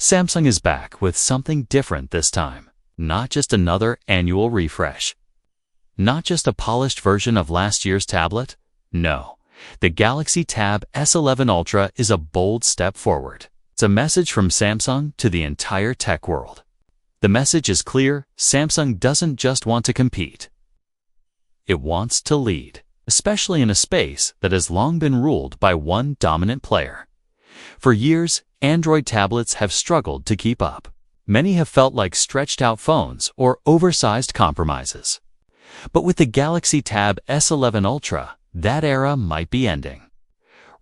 Samsung is back with something different this time. Not just another annual refresh. Not just a polished version of last year's tablet. No, the Galaxy Tab S11 Ultra is a bold step forward. It's a message from Samsung to the entire tech world. The message is clear: Samsung doesn't just want to compete. It wants to lead, especially in a space that has long been ruled by one dominant player. For years, Android tablets have struggled to keep up. Many have felt like stretched-out phones or oversized compromises. But with the Galaxy Tab S11 Ultra, that era might be ending.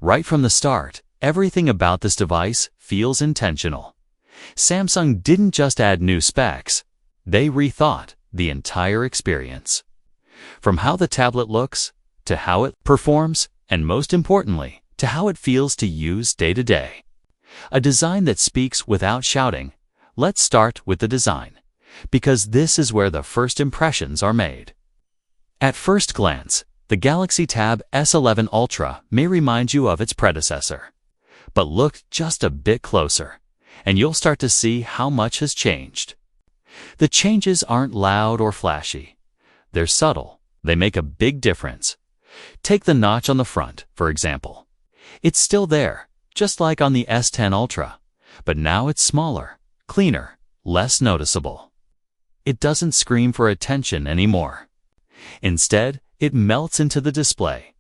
Right from the start, everything about this device feels intentional. Samsung didn't just add new specs, they rethought the entire experience. From how the tablet looks, to how it performs, and most importantly, to how it feels to use day to day. A design that speaks without shouting. Let's start with the design, because this is where the first impressions are made. At first glance, the Galaxy Tab S11 Ultra may remind you of its predecessor. But look just a bit closer, and you'll start to see how much has changed. The changes aren't loud or flashy. They're subtle. They make a big difference. Take the notch on the front, for example. It's still there, just like on the S10 Ultra, but now it's smaller, cleaner, less noticeable. It doesn't scream for attention anymore. Instead, it melts into the display,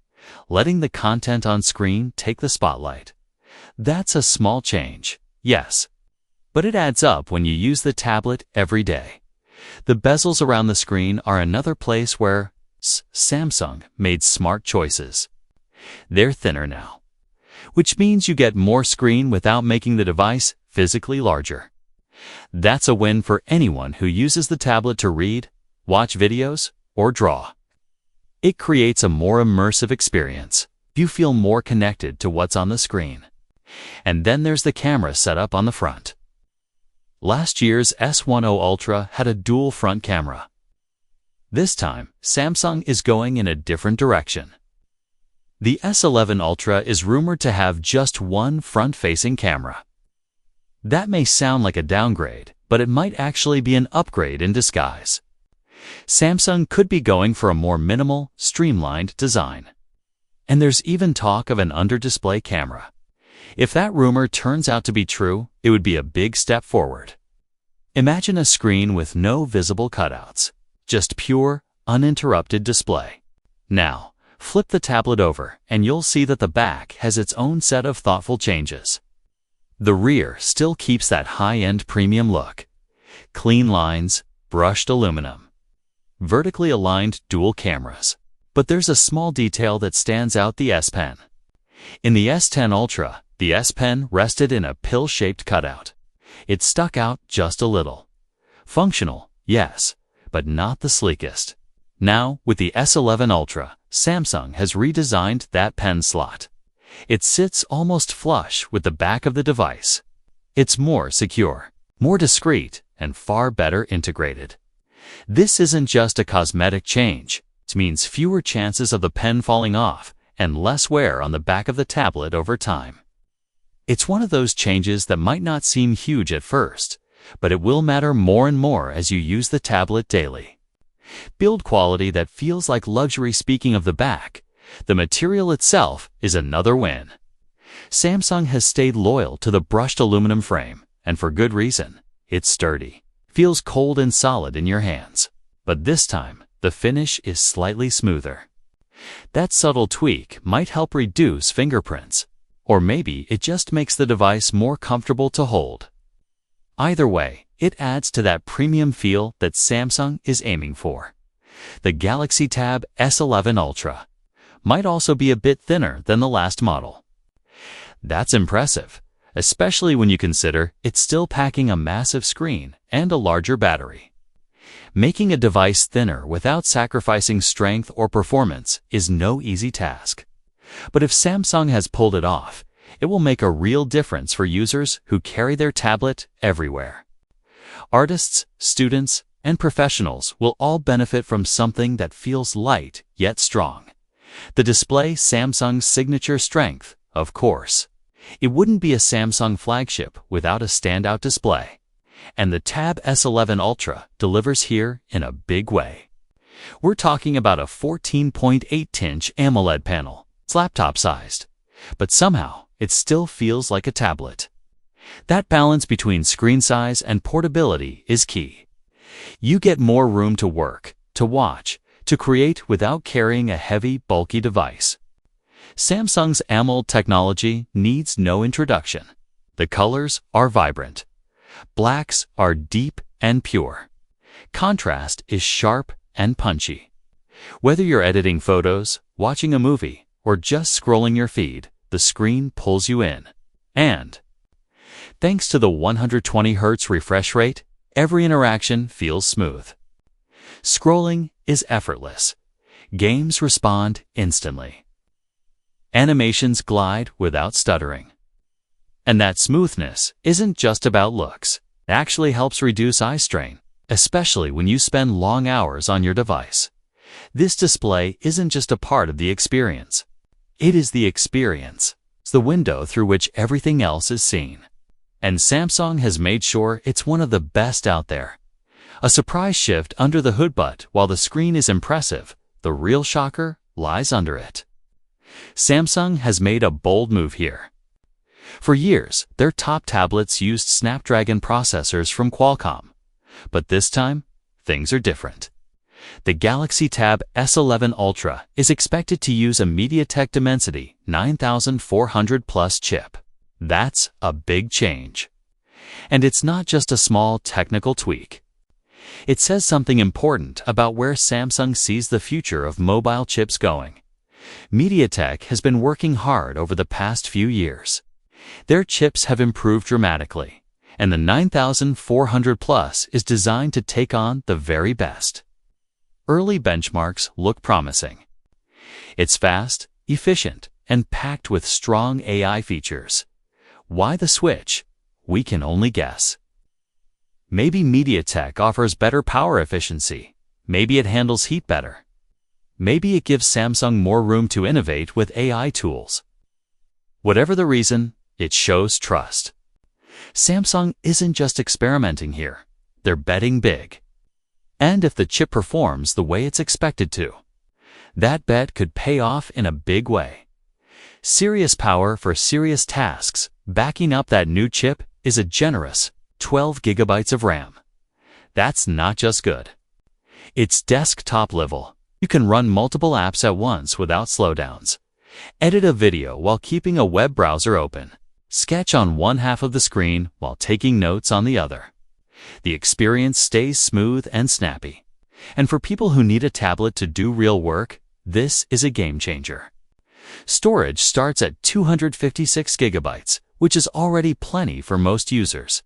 letting the content on screen take the spotlight. That's a small change, yes, but it adds up when you use the tablet every day. The bezels around the screen are another place where Samsung made smart choices. They're thinner now, which means you get more screen without making the device physically larger. That's a win for anyone who uses the tablet to read, watch videos, or draw. It creates a more immersive experience. You feel more connected to what's on the screen. And then there's the camera setup on the front. Last year's S10 Ultra had a dual front camera. This time, Samsung is going in a different direction. The S11 Ultra is rumored to have just one front-facing camera. That may sound like a downgrade, but it might actually be an upgrade in disguise. Samsung could be going for a more minimal, streamlined design. And there's even talk of an under-display camera. If that rumor turns out to be true, it would be a big step forward. Imagine a screen with no visible cutouts, just pure, uninterrupted display. Now, flip the tablet over and you'll see that the back has its own set of thoughtful changes. The rear still keeps that high-end premium look. Clean lines, brushed aluminum, vertically aligned dual cameras. But there's a small detail that stands out: the S Pen. In the S10 Ultra, the S Pen rested in a pill-shaped cutout. It stuck out just a little. Functional, yes, but not the sleekest. Now, with the S11 Ultra, Samsung has redesigned that pen slot. It sits almost flush with the back of the device. It's more secure, more discreet, and far better integrated. This isn't just a cosmetic change. It means fewer chances of the pen falling off and less wear on the back of the tablet over time. It's one of those changes that might not seem huge at first, but it will matter more and more as you use the tablet daily. Build quality that feels like luxury. Speaking of the back, the material itself is another win. Samsung has stayed loyal to the brushed aluminum frame, and for good reason. It's sturdy, feels cold and solid in your hands. But this time, the finish is slightly smoother. That subtle tweak might help reduce fingerprints, or maybe it just makes the device more comfortable to hold. Either way, it adds to that premium feel that Samsung is aiming for. The Galaxy Tab S11 Ultra might also be a bit thinner than the last model. That's impressive, especially when you consider it's still packing a massive screen and a larger battery. Making a device thinner without sacrificing strength or performance is no easy task. But if Samsung has pulled it off, it will make a real difference for users who carry their tablet everywhere. Artists, students, and professionals will all benefit from something that feels light yet strong. The display, Samsung's signature strength, of course. It wouldn't be a Samsung flagship without a standout display. And the Tab S11 Ultra delivers here in a big way. We're talking about a 14.8-inch AMOLED panel. It's laptop-sized, but somehow it still feels like a tablet. That balance between screen size and portability is key. You get more room to work, to watch, to create without carrying a heavy, bulky device. Samsung's AMOLED technology needs no introduction. The colors are vibrant. Blacks are deep and pure. Contrast is sharp and punchy. Whether you're editing photos, watching a movie, or just scrolling your feed, the screen pulls you in. And thanks to the 120 Hz refresh rate, every interaction feels smooth. Scrolling is effortless. Games respond instantly. Animations glide without stuttering. And that smoothness isn't just about looks. It actually helps reduce eye strain, especially when you spend long hours on your device. This display isn't just a part of the experience. It is the experience. It's the window through which everything else is seen. And Samsung has made sure it's one of the best out there. A surprise shift under the hood, but while the screen is impressive, the real shocker lies under it. Samsung has made a bold move here. For years, their top tablets used Snapdragon processors from Qualcomm. But this time, things are different. The Galaxy Tab S11 Ultra is expected to use a MediaTek Dimensity 9400 Plus chip. That's a big change. And it's not just a small technical tweak. It says something important about where Samsung sees the future of mobile chips going. MediaTek has been working hard over the past few years. Their chips have improved dramatically, and the 9400 Plus is designed to take on the very best. Early benchmarks look promising. It's fast, efficient, and packed with strong AI features. Why the switch? We can only guess. Maybe MediaTek offers better power efficiency. Maybe it handles heat better. Maybe it gives Samsung more room to innovate with AI tools. Whatever the reason, it shows trust. Samsung isn't just experimenting here. They're betting big. And if the chip performs the way it's expected to, that bet could pay off in a big way. Serious power for serious tasks. Backing up that new chip is a generous 12 gigabytes of RAM. That's not just good. It's desktop level. You can run multiple apps at once without slowdowns. Edit a video while keeping a web browser open. Sketch on one half of the screen while taking notes on the other. The experience stays smooth and snappy. And for people who need a tablet to do real work, this is a game changer. Storage starts at 256 gigabytes, which is already plenty for most users.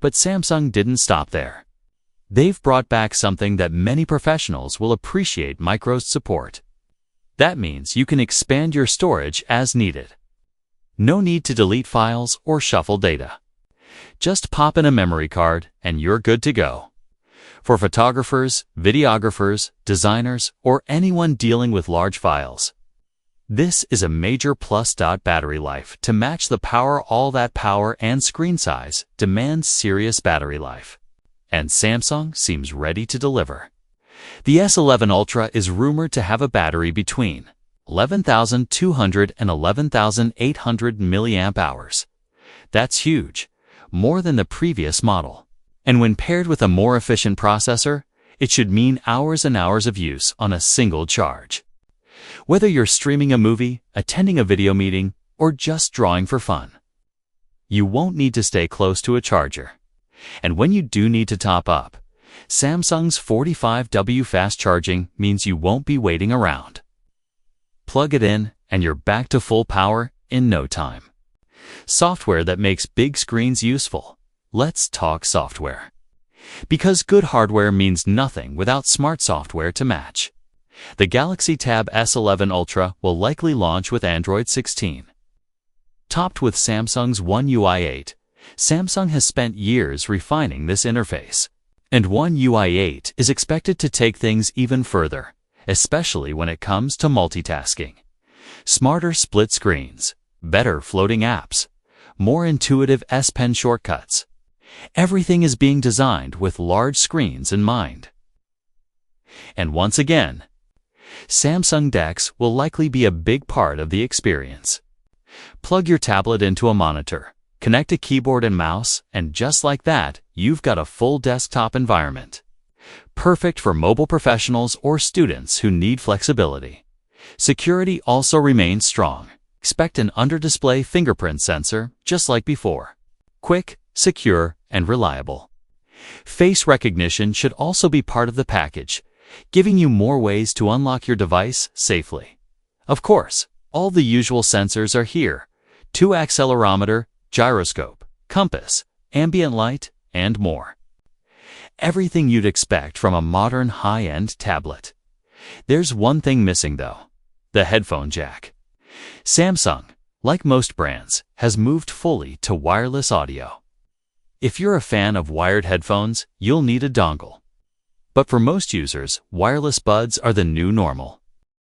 But Samsung didn't stop there. They've brought back something that many professionals will appreciate: micro support. That means you can expand your storage as needed. No need to delete files or shuffle data. Just pop in a memory card and you're good to go. For photographers, videographers, designers, or anyone dealing with large files, this is a major plus. Battery life. To match the power, all that power and screen size demands serious battery life. And Samsung seems ready to deliver. The S11 Ultra is rumored to have a battery between 11,200 and 11,800 milliamp hours. That's huge, more than the previous model. And when paired with a more efficient processor, it should mean hours and hours of use on a single charge. Whether you're streaming a movie, attending a video meeting, or just drawing for fun, you won't need to stay close to a charger. And when you do need to top up, Samsung's 45W fast charging means you won't be waiting around. Plug it in, and you're back to full power in no time. Software that makes big screens useful. Let's talk software. Because good hardware means nothing without smart software to match. The Galaxy Tab S11 Ultra will likely launch with Android 16. Topped with Samsung's One UI 8, Samsung has spent years refining this interface. And One UI 8 is expected to take things even further, especially when it comes to multitasking. Smarter split screens, better floating apps, more intuitive S Pen shortcuts. Everything is being designed with large screens in mind. And once again, Samsung DeX will likely be a big part of the experience. Plug your tablet into a monitor, connect a keyboard and mouse, and just like that, you've got a full desktop environment. Perfect for mobile professionals or students who need flexibility. Security also remains strong. Expect an under-display fingerprint sensor just like before. Quick, secure, and reliable. Face recognition should also be part of the package, giving you more ways to unlock your device safely. Of course, all the usual sensors are here: 2 accelerometer, gyroscope, compass, ambient light, and more. Everything you'd expect from a modern high-end tablet. There's one thing missing though: the headphone jack. Samsung, like most brands, has moved fully to wireless audio. If you're a fan of wired headphones, you'll need a dongle. But for most users, wireless buds are the new normal.